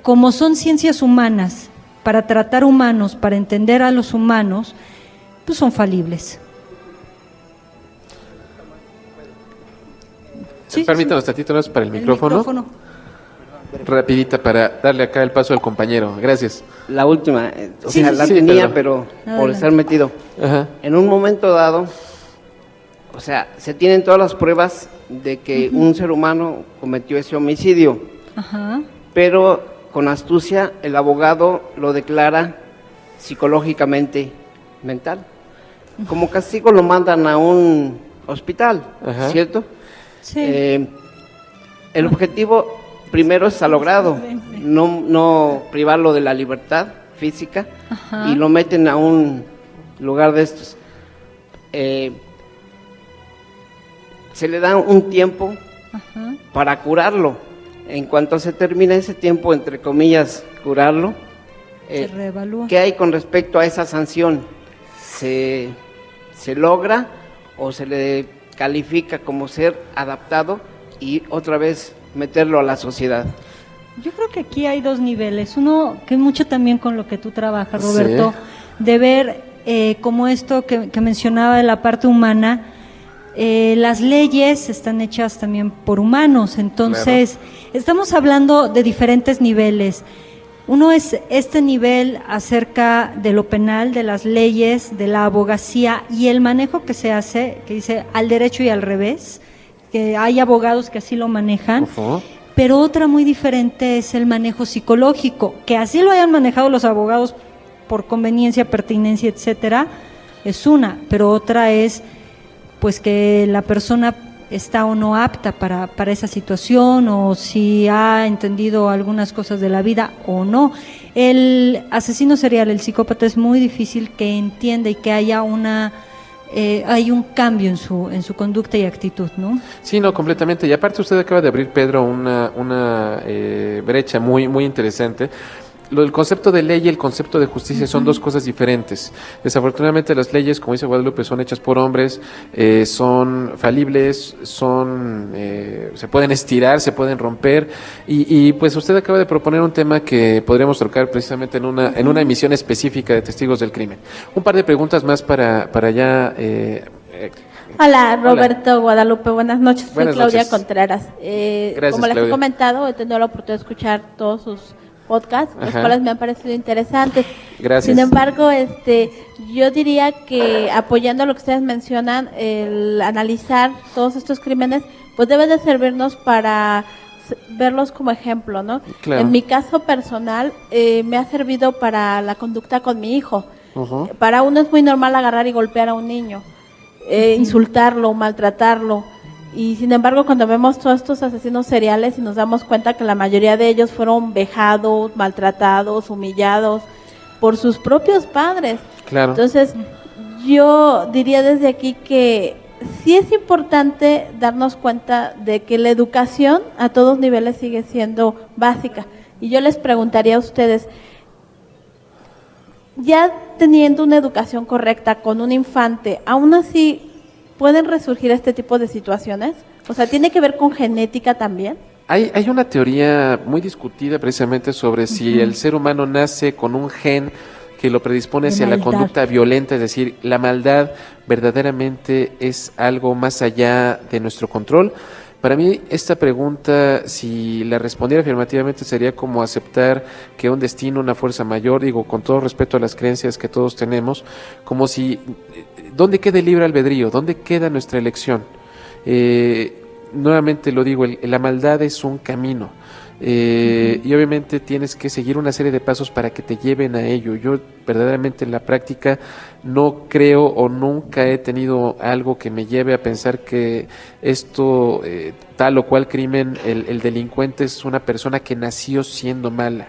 como son ciencias humanas, para tratar humanos, para entender a los humanos, pues son falibles. Sí, permítanos tantito para el micrófono. Rapidita para darle acá el paso al compañero. Gracias. La última, la tenía, pero por estar metido. Ajá. En un momento dado, o sea, se tienen todas las pruebas de que un ser humano cometió ese homicidio. Ajá. Pero con astucia el abogado lo declara psicológicamente mental. Como castigo lo mandan a un hospital, ajá, ¿cierto? Sí. El objetivo primero está logrado, no privarlo de la libertad física, ajá, y lo meten a un lugar de estos. Se le da un tiempo, ajá, para curarlo. En cuanto se termina ese tiempo, entre comillas, curarlo, se reevalúa. ¿Qué hay con respecto a esa sanción? ¿Se logra o se le califica como ser adaptado y otra vez meterlo a la sociedad? Yo creo que aquí hay dos niveles. Uno, que mucho también con lo que tú trabajas, Roberto, sí, de ver como esto que mencionaba de la parte humana. Las leyes están hechas también por humanos, entonces estamos hablando de diferentes niveles. Uno es este nivel acerca de lo penal, de las leyes, de la abogacía y el manejo que se hace, que dice al derecho y al revés, que hay abogados que así lo manejan, pero otra muy diferente es el manejo psicológico, que así lo hayan manejado los abogados por conveniencia, pertinencia, etcétera, es una, pero otra es pues que la persona está o no apta para esa situación, o si ha entendido algunas cosas de la vida o no. El asesino serial, el psicópata, es muy difícil que entienda y que haya hay un cambio en su conducta y actitud, ¿no? Sí, no, completamente. Y aparte usted acaba de abrir, Pedro, una brecha muy, muy interesante. El concepto de ley y el concepto de justicia son dos cosas diferentes. Desafortunadamente las leyes, como dice Guadalupe, son hechas por hombres, son falibles, se pueden estirar, se pueden romper, y pues usted acaba de proponer un tema que podríamos tocar precisamente en una emisión específica de Testigos del Crimen. Un par de preguntas más para ya... Hola, Roberto. Hola. Guadalupe, buenas noches. Soy Claudia Contreras. Gracias, como les he comentado, he tenido la oportunidad de escuchar todos sus podcast, los cuales me han parecido interesantes. Gracias. Sin embargo, yo diría que apoyando lo que ustedes mencionan, el analizar todos estos crímenes, pues debe de servirnos para verlos como ejemplo, ¿no? Claro. En mi caso personal, me ha servido para la conducta con mi hijo. Para uno es muy normal agarrar y golpear a un niño, insultarlo, maltratarlo. Y sin embargo, cuando vemos todos estos asesinos seriales y nos damos cuenta que la mayoría de ellos fueron vejados, maltratados, humillados por sus propios padres. Claro. Entonces, yo diría desde aquí que sí es importante darnos cuenta de que la educación a todos niveles sigue siendo básica. Y yo les preguntaría a ustedes, ya teniendo una educación correcta con un infante, aún así ¿pueden resurgir este tipo de situaciones? O sea, ¿tiene que ver con genética también? Hay una teoría muy discutida precisamente sobre si el ser humano nace con un gen que lo predispone hacia la conducta violenta, es decir, la maldad verdaderamente es algo más allá de nuestro control. Para mí esta pregunta, si la respondiera afirmativamente, sería como aceptar que un destino, una fuerza mayor, digo, con todo respeto a las creencias que todos tenemos, como si, ¿dónde queda el libre albedrío? ¿Dónde queda nuestra elección? Nuevamente lo digo, la maldad es un camino. y obviamente tienes que seguir una serie de pasos para que te lleven a ello. Yo verdaderamente en la práctica no creo o nunca he tenido algo que me lleve a pensar que esto, tal o cual crimen, el delincuente es una persona que nació siendo mala.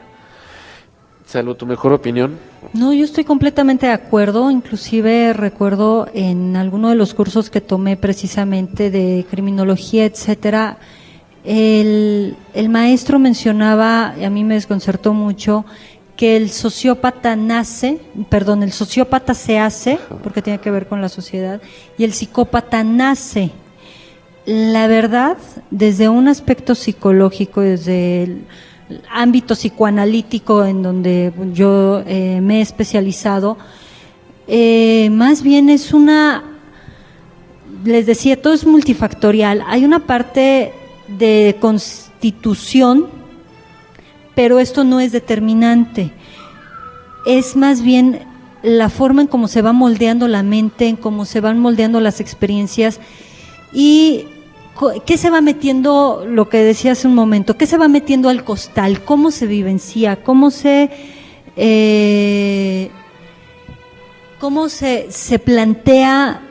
Salvo tu mejor opinión. No, yo estoy completamente de acuerdo. Inclusive recuerdo en alguno de los cursos que tomé precisamente de criminología, etcétera, el maestro mencionaba, y a mí me desconcertó mucho, que el sociópata se hace, porque tiene que ver con la sociedad, y el psicópata nace. La verdad, desde un aspecto psicológico, desde el ámbito psicoanalítico en donde yo me he especializado, más bien es les decía, todo es multifactorial. Hay una parte de constitución, pero esto no es determinante. Es más bien la forma en cómo se va moldeando la mente, en cómo se van moldeando las experiencias y ¿qué se va metiendo? Lo que decía hace un momento, ¿qué se va metiendo al costal? ¿Cómo se vivencia? ¿Cómo se plantea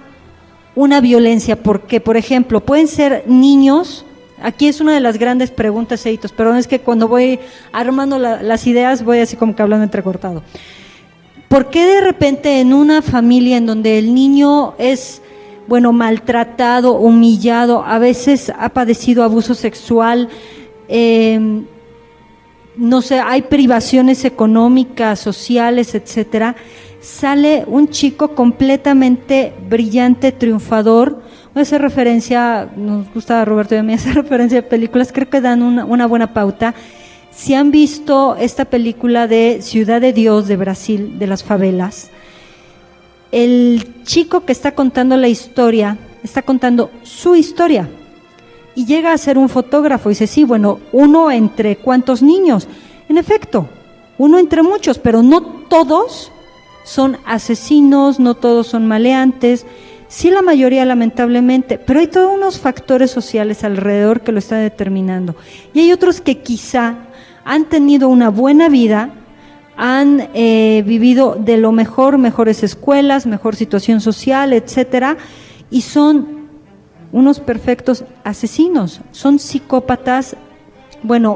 una violencia? Porque, por ejemplo, pueden ser niños. Aquí es una de las grandes preguntas, Eitos, pero es que cuando voy armando las ideas voy así como que hablando entrecortado. ¿Por qué de repente en una familia en donde el niño es maltratado, humillado, a veces ha padecido abuso sexual, no sé, hay privaciones económicas, sociales, etcétera, sale un chico completamente brillante, triunfador? Voy a hacer referencia, nos gusta a Roberto y a mí hacer referencia a películas, creo que dan una buena pauta. Si han visto esta película de Ciudad de Dios de Brasil, de las favelas, el chico que está contando la historia, está contando su historia y llega a ser un fotógrafo y dice, sí, uno entre ¿cuántos niños? En efecto, uno entre muchos, pero no todos son asesinos, no todos son maleantes, sí la mayoría lamentablemente, pero hay todos unos factores sociales alrededor que lo están determinando. Y hay otros que quizá han tenido una buena vida, han vivido de lo mejor, mejores escuelas, mejor situación social, etcétera, y son unos perfectos asesinos, son psicópatas,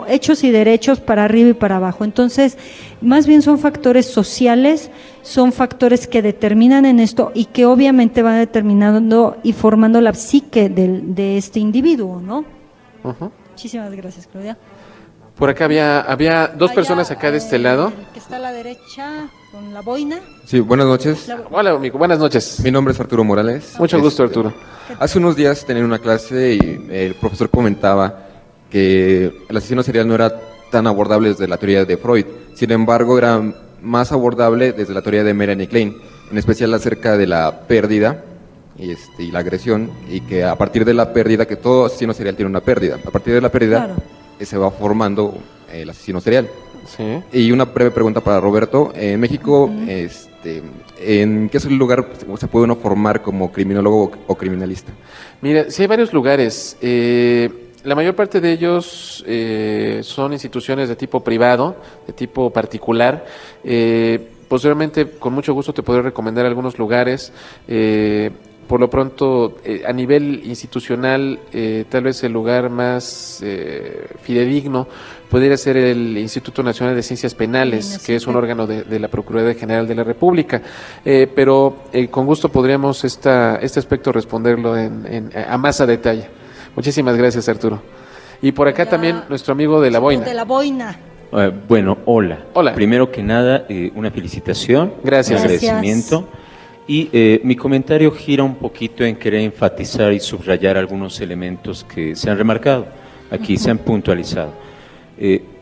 hechos y derechos para arriba y para abajo. Entonces, más bien son factores sociales, son factores que determinan en esto y que obviamente van determinando y formando la psique de este individuo, ¿no? Uh-huh. Muchísimas gracias, Claudia. Por acá había dos personas acá de este lado. El que está a la derecha, con la boina. Sí, buenas noches. Hola, amigo, buenas noches. Mi nombre es Arturo Morales. Mucho gusto, Arturo. Hace unos días tenía una clase y el profesor comentaba que el asesino serial no era tan abordable desde la teoría de Freud. Sin embargo, era más abordable desde la teoría de Melanie Klein, en especial acerca de la pérdida y la agresión, y que a partir de la pérdida, que todo asesino serial tiene una pérdida, a partir de la pérdida... Claro. Se va formando el asesino serial. Sí. Y una breve pregunta para Roberto. En México, ¿en qué lugar se puede uno formar como criminólogo o criminalista? Mira, sí hay varios lugares. La mayor parte de ellos son instituciones de tipo privado, de tipo particular. Posteriormente, con mucho gusto te podré recomendar algunos lugares. Por lo pronto, a nivel institucional, tal vez el lugar más fidedigno podría ser el Instituto Nacional de Ciencias Penales, que es un órgano de la Procuraduría General de la República. Pero con gusto podríamos este aspecto responderlo a más a detalle. Muchísimas gracias, Arturo. Y por acá también nuestro amigo de la boina. De la boina. Hola. Hola. Primero que nada, una felicitación. Gracias. Un agradecimiento. Y mi comentario gira un poquito en querer enfatizar y subrayar algunos elementos que se han remarcado, aquí se han puntualizado.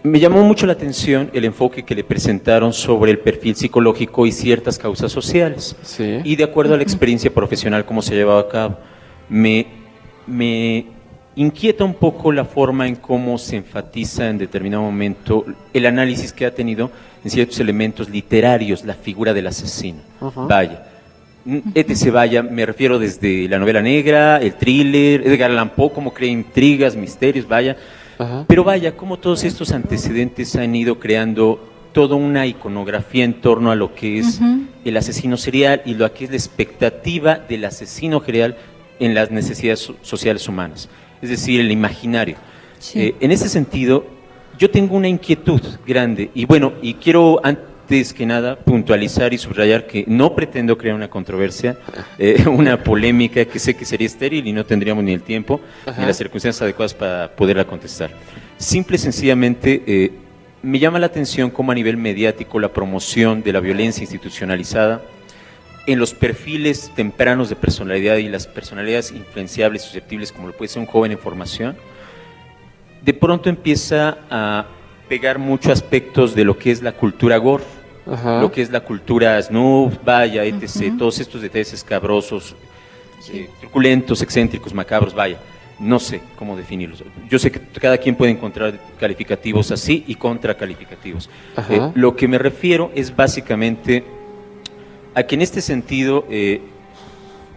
Me llamó mucho la atención el enfoque que le presentaron sobre el perfil psicológico y ciertas causas sociales. Sí. Y de acuerdo a la experiencia profesional, cómo se ha llevado a cabo, me inquieta un poco la forma en cómo se enfatiza en determinado momento el análisis que ha tenido en ciertos elementos literarios, la figura del asesino. Uh-huh. Vaya, me refiero desde la novela negra, el thriller, Edgar Allan Poe, cómo crea intrigas, misterios, vaya. Pero vaya, como todos estos antecedentes han ido creando toda una iconografía en torno a lo que es el asesino serial y lo que es la expectativa del asesino serial en las necesidades sociales humanas, es decir, el imaginario. Sí. En ese sentido, yo tengo una inquietud grande y bueno, y quiero antes que nada puntualizar y subrayar que no pretendo crear una controversia, una polémica que sé que sería estéril y no tendríamos ni el tiempo ni las circunstancias adecuadas para poderla contestar. Simple y sencillamente me llama la atención cómo a nivel mediático la promoción de la violencia institucionalizada en los perfiles tempranos de personalidad y las personalidades influenciables, susceptibles, como lo puede ser un joven en formación, de pronto empieza a pegar muchos aspectos de lo que es la cultura gore, lo que es la cultura snoop, vaya, etc., todos estos detalles escabrosos, truculentos, excéntricos, macabros, vaya, no sé cómo definirlos. Yo sé que cada quien puede encontrar calificativos así y contracalificativos. Lo que me refiero es básicamente a que en este sentido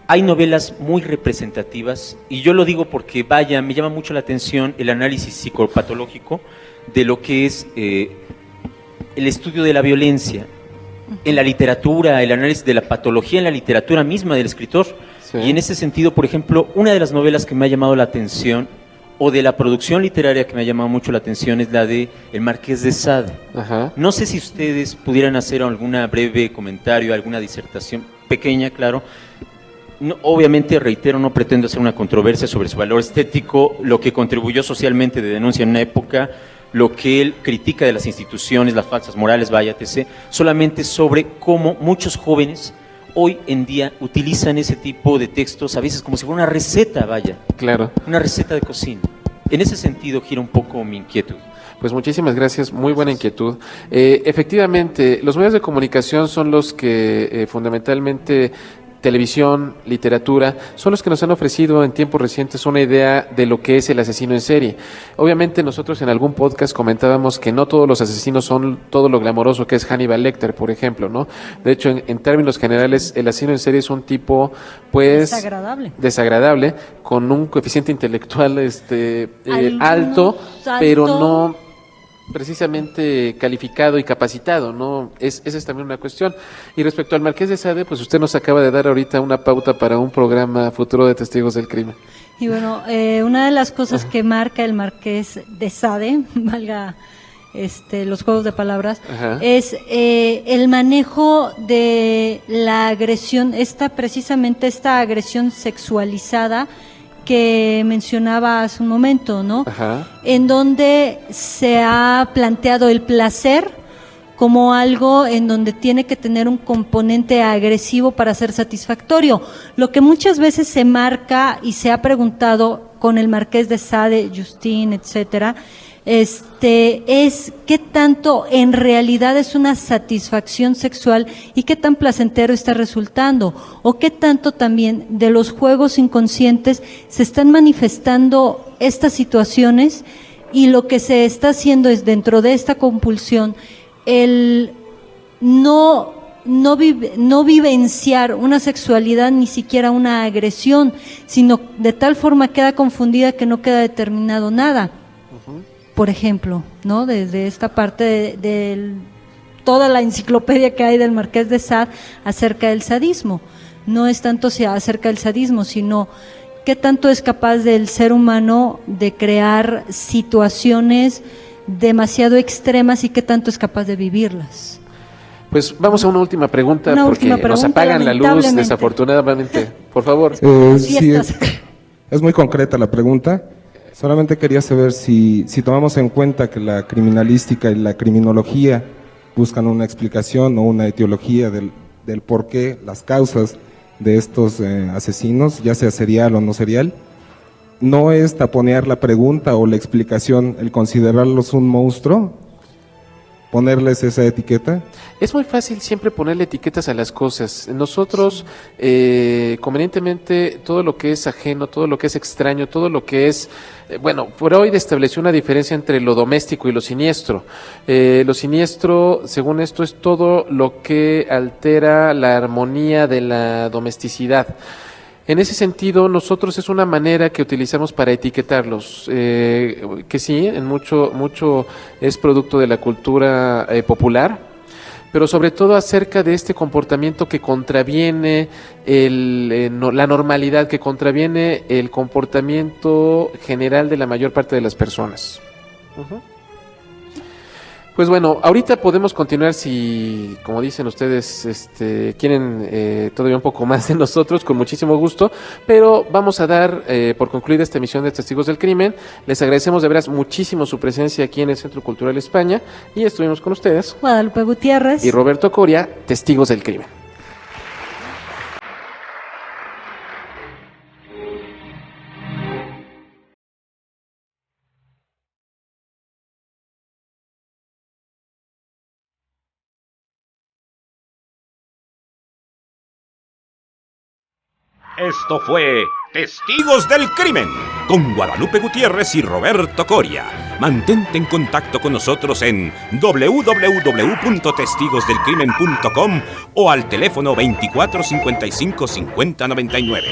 hay novelas muy representativas, y yo lo digo porque, vaya, me llama mucho la atención el análisis psicopatológico de lo que es el estudio de la violencia en la literatura, el análisis de la patología en la literatura misma del escritor. Sí. Y en ese sentido, por ejemplo, una de las novelas que me ha llamado la atención, o de la producción literaria que me ha llamado mucho la atención, es la de El Marqués de Sade. No sé si ustedes pudieran hacer alguna breve comentario, alguna disertación, pequeña, claro. No, obviamente, reitero, no pretendo hacer una controversia sobre su valor estético, lo que contribuyó socialmente de denuncia en una época, lo que él critica de las instituciones, las falsas morales, vaya, etc., solamente sobre cómo muchos jóvenes hoy en día utilizan ese tipo de textos, a veces como si fuera una receta, vaya. Claro. Una receta de cocina. En ese sentido gira un poco mi inquietud. Pues muchísimas gracias, muy buena inquietud. Efectivamente, los medios de comunicación son los que fundamentalmente, televisión, literatura, son los que nos han ofrecido en tiempos recientes una idea de lo que es el asesino en serie. Obviamente nosotros en algún podcast comentábamos que no todos los asesinos son todo lo glamoroso que es Hannibal Lecter, por ejemplo, ¿no? De hecho, en términos generales, el asesino en serie es un tipo, pues, desagradable, con un coeficiente intelectual alto, pero no precisamente calificado y capacitado, ¿no? Esa es también una cuestión. Y respecto al Marqués de Sade, pues usted nos acaba de dar ahorita una pauta para un programa futuro de Testigos del Crimen. Y bueno, una de las cosas que marca el Marqués de Sade, valga los juegos de palabras, es el manejo de la agresión, precisamente esta agresión sexualizada que mencionaba hace un momento, ¿no? En donde se ha planteado el placer como algo en donde tiene que tener un componente agresivo para ser satisfactorio. Lo que muchas veces se marca y se ha preguntado con el Marqués de Sade, Justin, etcétera, es qué tanto en realidad es una satisfacción sexual y qué tan placentero está resultando, o qué tanto también de los juegos inconscientes se están manifestando estas situaciones, y lo que se está haciendo es, dentro de esta compulsión, el no vivenciar una sexualidad, ni siquiera una agresión, sino de tal forma queda confundida que no queda determinado nada. Por ejemplo, ¿no? Desde esta parte de toda la enciclopedia que hay del Marqués de Sade acerca del sadismo. No es tanto acerca del sadismo, sino qué tanto es capaz del ser humano de crear situaciones demasiado extremas y qué tanto es capaz de vivirlas. Pues vamos a una última pregunta, porque nos apagan la luz, desafortunadamente. Por favor. Sí, es muy concreta la pregunta. Solamente quería saber si tomamos en cuenta que la criminalística y la criminología buscan una explicación o una etiología del por qué, las causas de estos asesinos, ya sea serial o no serial, no es taponear la pregunta o la explicación el considerarlos un monstruo, ponerles esa etiqueta. Es muy fácil siempre ponerle etiquetas a las cosas. Nosotros, convenientemente, todo lo que es ajeno, todo lo que es extraño, todo lo que es... Freud estableció una diferencia entre lo doméstico y lo siniestro. Lo siniestro, según esto, es todo lo que altera la armonía de la domesticidad. En ese sentido, nosotros es una manera que utilizamos para etiquetarlos, que sí, en mucho es producto de la cultura popular, pero sobre todo acerca de este comportamiento que contraviene la normalidad, que contraviene el comportamiento general de la mayor parte de las personas. Uh-huh. Pues bueno, ahorita podemos continuar si, como dicen ustedes, quieren todavía un poco más de nosotros, con muchísimo gusto, pero vamos a dar por concluida esta emisión de Testigos del Crimen. Les agradecemos de veras muchísimo su presencia aquí en el Centro Cultural España y estuvimos con ustedes, Guadalupe Gutiérrez y Roberto Coria, Testigos del Crimen. Esto fue Testigos del Crimen, con Guadalupe Gutiérrez y Roberto Coria. Mantente en contacto con nosotros en www.testigosdelcrimen.com o al teléfono 24 55 50 99.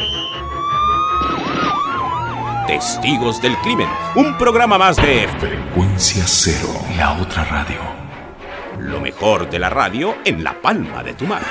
Testigos del Crimen, un programa más de Frecuencia Cero, la otra radio. Lo mejor de la radio en la palma de tu mano.